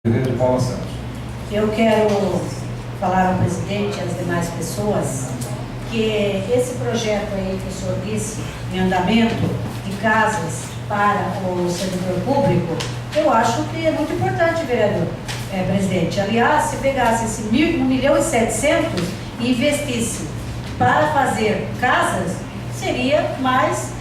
Vereador Paula Santos. Eu quero falar ao presidente e às demais pessoas que esse projeto aí que o senhor disse, em andamento, de casas para o servidor público, eu acho que é muito importante, vereador, presidente. Aliás, se pegasse esse 1.700.000 e investisse para fazer casas, seria mais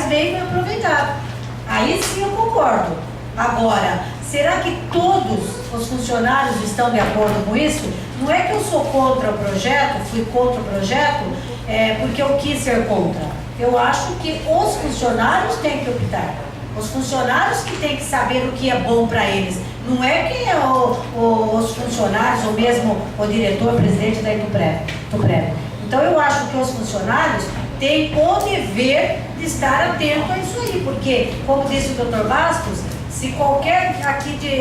bem aproveitado. Aí sim eu concordo. Agora, será que todos os funcionários estão de acordo com isso? Não é que eu sou contra o projeto, fui contra o projeto, porque eu quis ser contra. Eu acho que os funcionários têm que optar. Os funcionários que têm que saber o que é bom para eles. Não é que os funcionários, ou mesmo o diretor, presidente da Tupré. Então eu acho que os funcionários têm o dever de estar atento a isso aí, porque, como disse o Dr. Bastos, se qualquer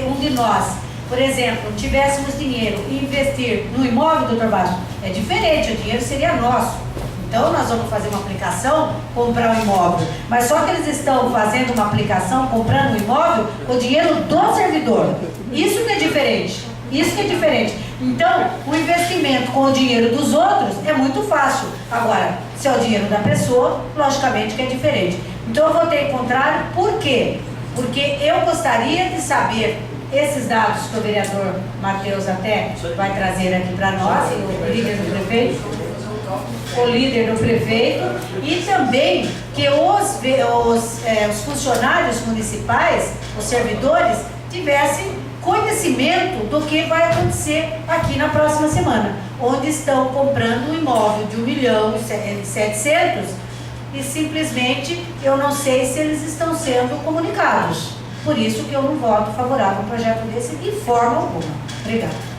um de nós, por exemplo, tivéssemos dinheiro e investir no imóvel, Dr. Bastos, é diferente, o dinheiro seria nosso. Então nós vamos fazer uma aplicação, comprar um imóvel. Mas só que eles estão fazendo uma aplicação, comprando um imóvel, com o dinheiro do servidor. Isso que é diferente. Isso que é diferente. Então, o investimento com o dinheiro dos outros é muito fácil. Agora, se é o dinheiro da pessoa, logicamente que é diferente. Então eu votei contrário, por quê? Porque eu gostaria de saber esses dados que o vereador Matheus até vai trazer aqui para nós, o líder do prefeito, e também que os funcionários municipais, os servidores, tivessem conhecimento do que vai acontecer aqui na próxima semana, onde estão comprando um imóvel de 1.700.000 e simplesmente eu não sei se eles estão sendo comunicados. Por isso que eu não voto favorável a um projeto desse de forma alguma. Obrigada.